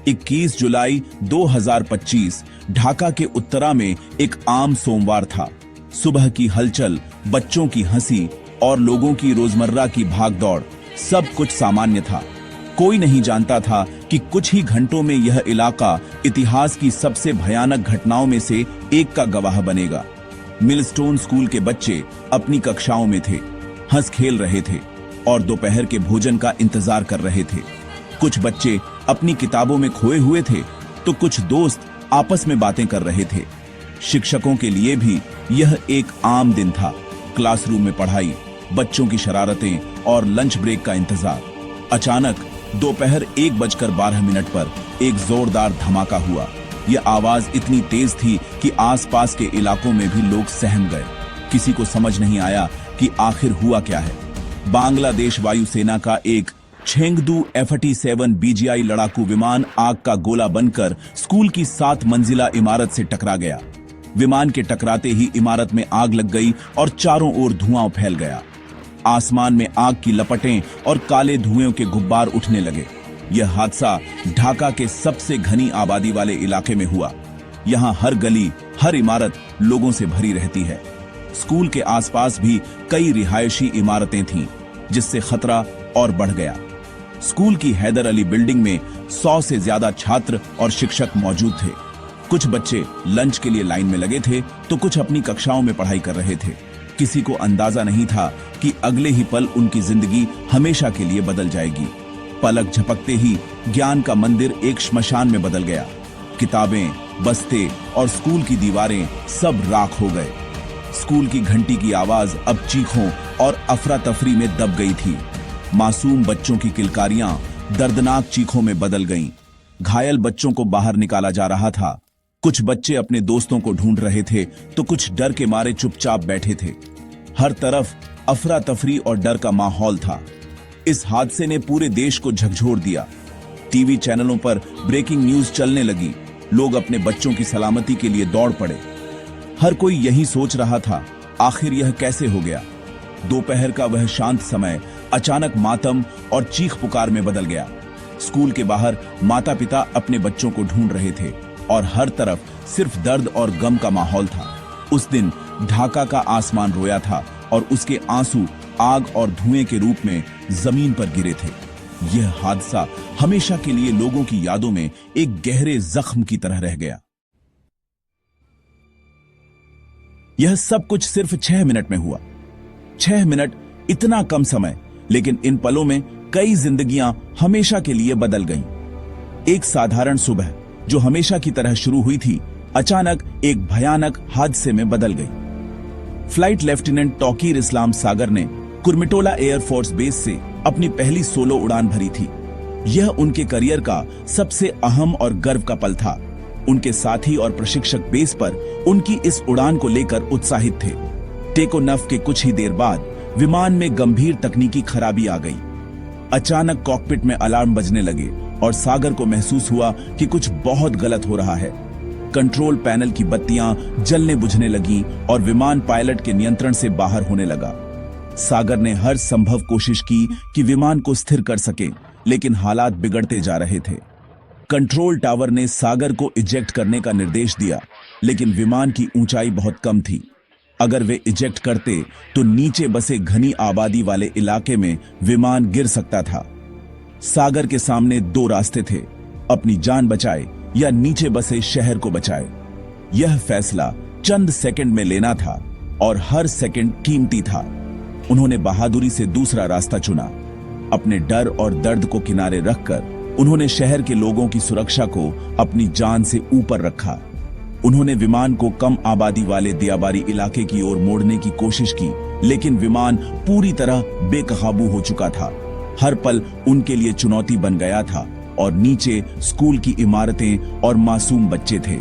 21 जुलाई 2025 ढाका के उत्तरा में एक आम सोमवार था। सुबह की हलचल, बच्चों की हंसी और लोगों की रोजमर्रा की भागदौड़, सब कुछ सामान्य था। कोई नहीं जानता था कि कुछ ही घंटों में यह इलाका इतिहास की सबसे भयानक घटनाओं में से एक का गवाह बनेगा। मिलस्टोन स्कूल के बच्चे अपनी कक्षाओं में थे, हंस खेल रहे थे और दोपहर के भोजन का इंतजार कर रहे थे। कुछ बच्चे अपनी किताबों में खोए हुए थे तो कुछ दोस्त आपस में बातें कर रहे थे। शिक्षकों के लिए भी यह एक आम दिन था। क्लासरूम में पढ़ाई, बच्चों की शरारतें और लंच ब्रेक का इंतजार। अचानक दोपहर 1:12 पर एक जोरदार धमाका हुआ। यह आवाज इतनी तेज थी कि आसपास के इलाकों में भी लोग सहम गए। किसी को समझ नहीं आया कि आखिर हुआ क्या है। बांग्लादेश वायुसेना का एक चेंगदू F-87 BGI लड़ाकू विमान आग का गोला बनकर स्कूल की 7 मंजिला इमारत से टकरा गया। विमान के टकराते ही इमारत में आग लग गई और चारों ओर धुआं फैल गया। आसमान में आग की लपटें और काले धुएं के गुब्बार उठने लगे। यह हादसा ढाका के सबसे घनी आबादी वाले इलाके में हुआ। यहाँ हर गली, हर इमारत लोगों से भरी रहती है। स्कूल के आसपास भी कई रिहायशी इमारतें थीं, जिससे खतरा और बढ़ गया। स्कूल की हैदर अली बिल्डिंग में 100 से ज्यादा छात्र और शिक्षक मौजूद थे। कुछ बच्चे लंच के लिए लाइन में लगे थे तो कुछ अपनी कक्षाओं में पढ़ाई कर रहे थे। किसी को अंदाजा नहीं था कि अगले ही पल उनकी जिंदगी हमेशा के लिए बदल जाएगी। पलक झपकते ही ज्ञान का मंदिर एक श्मशान में बदल गया। किताबें, बस्ते और स्कूल की दीवारें सब राख हो गए। स्कूल की घंटी की आवाज अब चीखों और अफरा तफरी में दब गई थी। मासूम बच्चों की किलकारियां दर्दनाक चीखों में बदल गईं। घायल बच्चों को बाहर निकाला जा रहा था। कुछ बच्चे अपने दोस्तों को ढूंढ रहे थे तो कुछ डर के मारे चुपचाप बैठे थे। हर तरफ अफरा तफरी और डर का माहौल था। इस हादसे ने पूरे देश को झकझोर दिया। टीवी चैनलों पर ब्रेकिंग न्यूज चलने लगी। लोग अपने बच्चों की सलामती के लिए दौड़ पड़े। हर कोई यही सोच रहा था, आखिर यह कैसे हो गया। दोपहर का वह शांत समय अचानक मातम और चीख पुकार में बदल गया। स्कूल के बाहर माता पिता अपने बच्चों को ढूंढ रहे थे और हर तरफ सिर्फ दर्द और गम का माहौल था। उस दिन ढाका का आसमान रोया था और उसके आंसू आग और धुएं के रूप में जमीन पर गिरे थे। यह हादसा हमेशा के लिए लोगों की यादों में एक गहरे जख्म की तरह रह गया। यह सब कुछ सिर्फ 6 मिनट में हुआ। 6 मिनट इतना कम समय, लेकिन इन पलों में कई जिंदगियां हमेशा के लिए बदल गईं। एक साधारण सुबह जो हमेशा की तरह शुरू हुई थी, अचानक एक भयानक हादसे में बदल गई। फ्लाइट लेफ्टिनेंट तौकीर इस्लाम सागर ने कुर्मिटोला एयरफोर्स बेस से अपनी पहली सोलो उड़ान भरी थी। यह उनके करियर का सबसे अहम और गर्व का पल था। उनके साथी और प्रशिक्षक बेस पर उनकी इस उड़ान को लेकर उत्साहित थे। टेको नफ के कुछ ही देर बाद विमान में गंभीर तकनीकी खराबी आ गई। अचानक कॉकपिट में अलार्म बजने लगे और सागर को महसूस हुआ कि कुछ बहुत गलत हो रहा है। कंट्रोल पैनल की बत्तियां जलने बुझने लगीं और विमान पायलट के नियंत्रण से बाहर होने लगा। सागर ने हर संभव कोशिश की कि विमान को स्थिर कर सके, लेकिन हालात बिगड़ते जा रहे थे। कंट्रोल टावर ने सागर को इजेक्ट करने का निर्देश दिया, लेकिन विमान की ऊंचाई बहुत कम थी। अगर वे इजेक्ट करते तो नीचे बसे घनी आबादी वाले इलाके में विमान गिर सकता था। सागर के सामने 2 रास्ते थे, अपनी जान बचाए या नीचे बसे शहर को बचाए। यह फैसला चंद सेकंड में लेना था और हर सेकंड कीमती था। उन्होंने बहादुरी से दूसरा रास्ता चुना। अपने डर और दर्द को किनारे रखकर उन्होंने शहर के लोगों की सुरक्षा को अपनी जान से ऊपर रखा। उन्होंने विमान को कम आबादी वाले दियाबारी इलाके की ओर मोड़ने की कोशिश की, लेकिन विमान पूरी तरह बेकाबू हो चुका था। हर पल उनके लिए चुनौती बन गया था और नीचे स्कूल की इमारतें और मासूम बच्चे थे।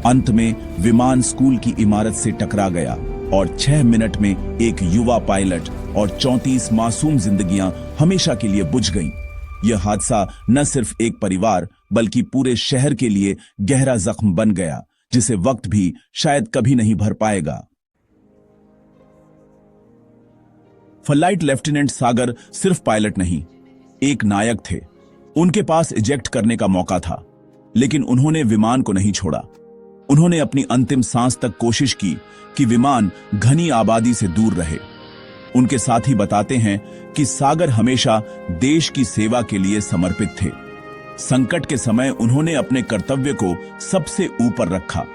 अंत में विमान स्कूल की इमारत से टकरा गया और 6 मिनट में एक युवा पायलट और 34 मासूम जिंदगियां हमेशा के लिए बुझ गईं। यह हादसा न सिर्फ एक परिवार बल्कि पूरे शहर के लिए गहरा जख्म बन गया, जिसे वक्त भी शायद कभी नहीं भर पाएगा। फ्लाइट लेफ्टिनेंट सागर सिर्फ पायलट नहीं, एक नायक थे। उनके पास इजेक्ट करने का मौका था, लेकिन उन्होंने विमान को नहीं छोड़ा। उन्होंने अपनी अंतिम सांस तक कोशिश की कि विमान घनी आबादी से दूर रहे। उनके साथी बताते हैं कि सागर हमेशा देश की सेवा के लिए समर्पित थे। संकट के समय उन्होंने अपने कर्तव्य को सबसे ऊपर रखा।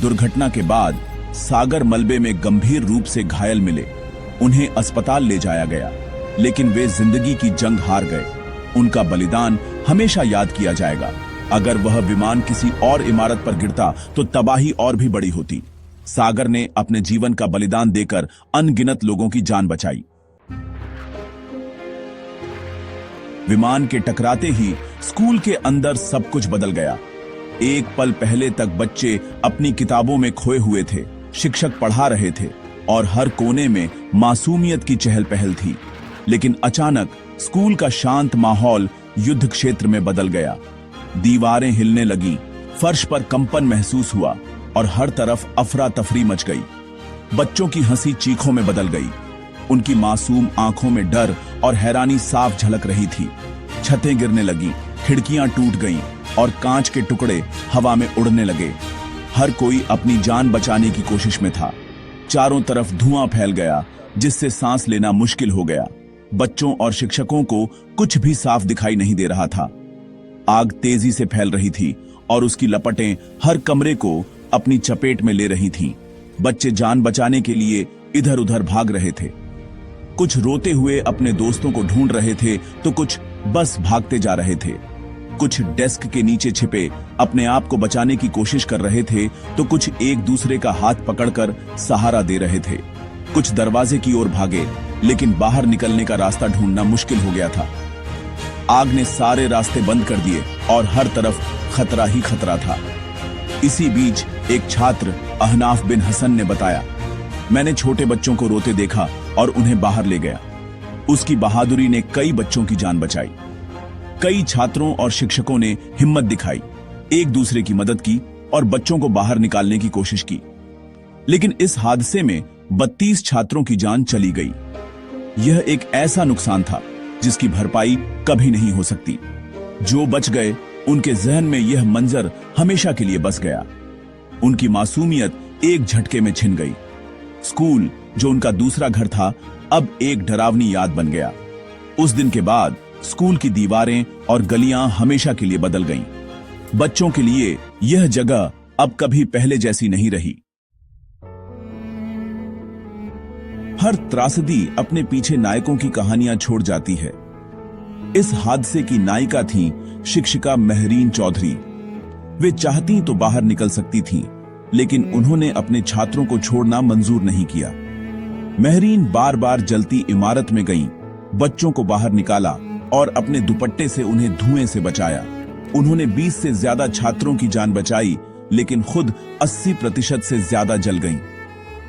दुर्घटना के बाद सागर मलबे में गंभीर रूप से घायल मिले। उन्हें अस्पताल ले जाया गया, लेकिन वे जिंदगी की जंग हार गए। उनका बलिदान हमेशा याद किया जाएगा। अगर वह विमान किसी और इमारत पर गिरता तो तबाही और भी बड़ी होती। सागर ने अपने जीवन का बलिदान देकर अनगिनत लोगों की जान बचाई। विमान के टकराते ही स्कूल के अंदर सब कुछ बदल गया। एक पल पहले तक बच्चे अपनी किताबों में खोए हुए थे, शिक्षक पढ़ा रहे थे और हर कोने में मासूमियत की चहल पहल थी। लेकिन अचानक स्कूल का शांत माहौल युद्ध क्षेत्र में बदल गया। दीवारें हिलने लगीं, फर्श पर कंपन महसूस हुआ और हर तरफ अफरा तफरी मच गई। बच्चों की हंसी चीखों में बदल गई। उनकी मासूम आंखों में डर और हैरानी साफ झलक रही थी। छतें गिरने लगीं, खिड़कियां टूट गईं और कांच के टुकड़े हवा में उड़ने लगे। हर कोई अपनी जान बचाने की कोशिश में था। चारों तरफ धुआं फैल गया, जिससे सांस लेना मुश्किल हो गया। बच्चों और शिक्षकों को कुछ भी साफ दिखाई नहीं दे रहा था। आग तेजी से फैल रही थी और उसकी लपटें हर कमरे को अपनी चपेट में ले रही थीं। बच्चे जान बचाने के लिए इधर उधर भाग रहे थे। कुछ रोते हुए अपने दोस्तों को ढूंढ रहे थे तो कुछ बस भागते जा रहे थे। कुछ डेस्क के नीचे छिपे अपने आप को बचाने की कोशिश कर रहे थे तो कुछ एक दूसरे का हाथ पकड़कर सहारा दे रहे थे। कुछ दरवाजे की ओर भागे, लेकिन बाहर निकलने का रास्ता ढूंढना मुश्किल हो गया था। आग ने सारे रास्ते बंद कर दिए और हर तरफ खतरा ही खतरा था। इसी बीच एक छात्र अहनाफ बिन हसन ने बताया, मैंने छोटे बच्चों को रोते देखा और उन्हें बाहर ले गया। उसकी बहादुरी ने कई बच्चों की जान बचाई। कई छात्रों और शिक्षकों ने हिम्मत दिखाई, एक दूसरे की मदद की और बच्चों को बाहर निकालने की कोशिश की। लेकिन इस हादसे में 32 छात्रों की जान चली गई। यह एक ऐसा नुकसान था जिसकी भरपाई कभी नहीं हो सकती। जो बच गए, उनके जहन में यह मंजर हमेशा के लिए बस गया। उनकी मासूमियत एक झटके में छिन गई। स्कूल, जो उनका दूसरा घर था, अब एक डरावनी याद बन गया। उस दिन के बाद स्कूल की दीवारें और गलियां हमेशा के लिए बदल गईं। बच्चों के लिए यह जगह अब कभी पहले जैसी नहीं रही। हर त्रासदी अपने पीछे नायकों की कहानियां छोड़ जाती है। इस हादसे की नायिका थी शिक्षिका महरीन चौधरी। वे चाहती तो बाहर निकल सकती थीं, लेकिन उन्होंने अपने छात्रों को छोड़ना मंजूर नहीं किया। महरीन बार बार जलती इमारत में गईं, बच्चों को बाहर निकाला और अपने दुपट्टे से उन्हें धुएं से बचाया। उन्होंने 20 से ज्यादा छात्रों की जान बचाई, लेकिन खुद 80% से ज्यादा जल गईं।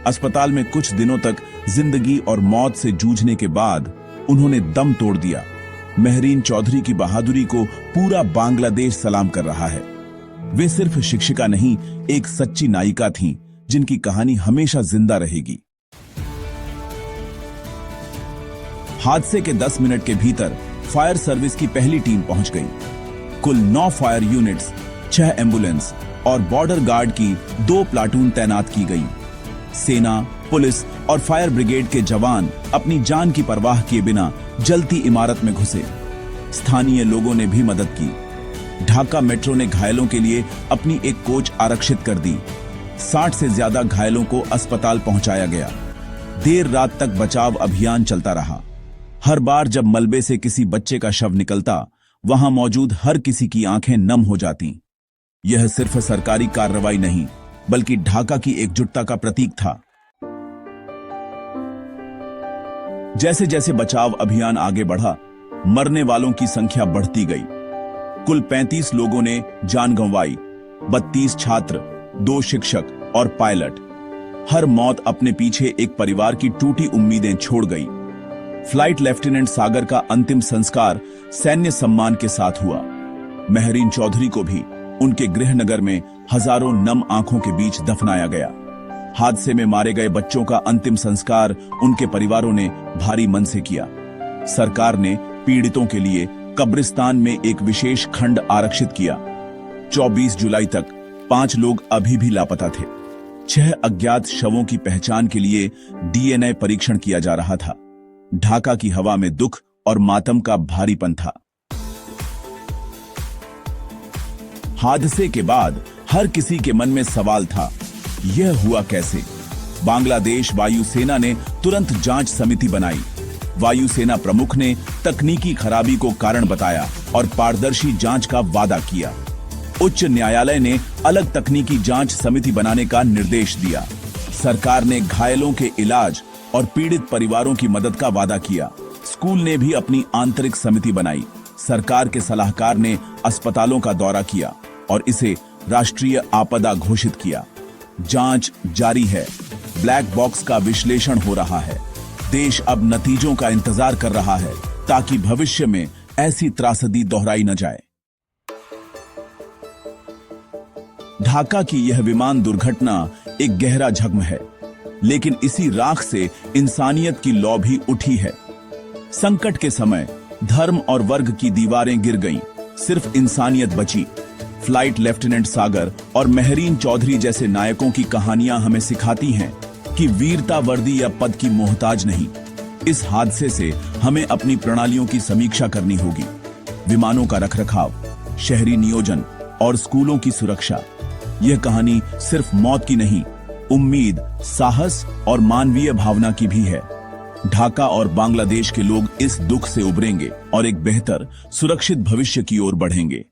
अस्पताल में कुछ दिनों तक जिंदगी और मौत से जूझने के बाद उन्होंने दम तोड़ दिया। महरीन चौधरी की बहादुरी को पूरा बांग्लादेश सलाम कर रहा है। वे सिर्फ शिक्षिका नहीं, एक सच्ची नायिका थीं, जिनकी कहानी हमेशा जिंदा रहेगी। हादसे के 10 मिनट के भीतर फायर सर्विस की पहली टीम पहुंच गई। कुल 9 फायर यूनिट्स, 6 एम्बुलेंस और बॉर्डर गार्ड की 2 प्लाटून तैनात की गई। सेना, पुलिस और फायर ब्रिगेड के जवान अपनी जान की परवाह किए बिना जलती इमारत में घुसे। स्थानीय लोगों ने भी मदद की। ढाका मेट्रो ने घायलों के लिए अपनी एक कोच आरक्षित कर दी। 60 से ज्यादा घायलों को अस्पताल पहुंचाया गया। देर रात तक बचाव अभियान चलता रहा। हर बार जब मलबे से किसी बच्चे का शव निकलता, वहां मौजूद हर किसी की आंखें नम हो जाती। यह सिर्फ सरकारी कार्रवाई नहीं, बल्कि ढाका की एकजुटता का प्रतीक था। जैसे जैसे बचाव अभियान आगे बढ़ा, मरने वालों की संख्या बढ़ती गई। कुल 35 लोगों ने जान गंवाई, 32 छात्र, 2 शिक्षक और पायलट। हर मौत अपने पीछे एक परिवार की टूटी उम्मीदें छोड़ गई। फ्लाइट लेफ्टिनेंट सागर का अंतिम संस्कार सैन्य सम्मान के साथ हुआ। महरीन चौधरी को भी उनके गृहनगर में हजारों नम आंखों के बीच दफनाया गया। हादसे में मारे गए बच्चों का अंतिम संस्कार उनके परिवारों ने भारी मन से किया। सरकार ने पीड़ितों के लिए कब्रिस्तान में एक विशेष खंड आरक्षित किया। 24 जुलाई तक 5 लोग अभी भी लापता थे। 6 अज्ञात शवों की पहचान के लिए डीएनए परीक्षण किया जा रहा था। ढाका की हवा में दुख और मातम का भारीपन था। हादसे के बाद हर किसी के मन में सवाल था, यह हुआ कैसे? बांग्लादेश वायुसेना ने तुरंत जांच समिति बनाई। वायुसेना प्रमुख ने तकनीकी खराबी को कारण बताया और पारदर्शी जांच का वादा किया। उच्च न्यायालय ने अलग तकनीकी जांच समिति बनाने का निर्देश दिया। सरकार ने घायलों के इलाज और पीड़ित परिवारों की मदद का वादा किया। स्कूल ने भी अपनी आंतरिक समिति बनाई। सरकार के सलाहकार ने अस्पतालों का दौरा किया और इसे राष्ट्रीय आपदा घोषित किया। जांच जारी है। ब्लैक बॉक्स का विश्लेषण हो रहा है। देश अब नतीजों का इंतजार कर रहा है ताकि भविष्य में ऐसी त्रासदी दोहराई न जाए। ढाका की यह विमान दुर्घटना एक गहरा जख्म है, लेकिन इसी राख से इंसानियत की लौ भी उठी है। संकट के समय धर्म और वर्ग की दीवारें गिर गईं, सिर्फ इंसानियत बची। फ्लाइट लेफ्टिनेंट सागर और मेहरीन चौधरी जैसे नायकों की कहानियां हमें सिखाती हैं कि वीरता वर्दी या पद की मोहताज नहीं। इस हादसे से हमें अपनी प्रणालियों की समीक्षा करनी होगी। विमानों का रखरखाव, शहरी नियोजन और स्कूलों की सुरक्षा। यह कहानी सिर्फ मौत की नहीं, उम्मीद, साहस और मानवीय भावना की भी है। ढाका और बांग्लादेश के लोग इस दुख से उबरेंगे और एक बेहतर, सुरक्षित भविष्य की ओर बढ़ेंगे।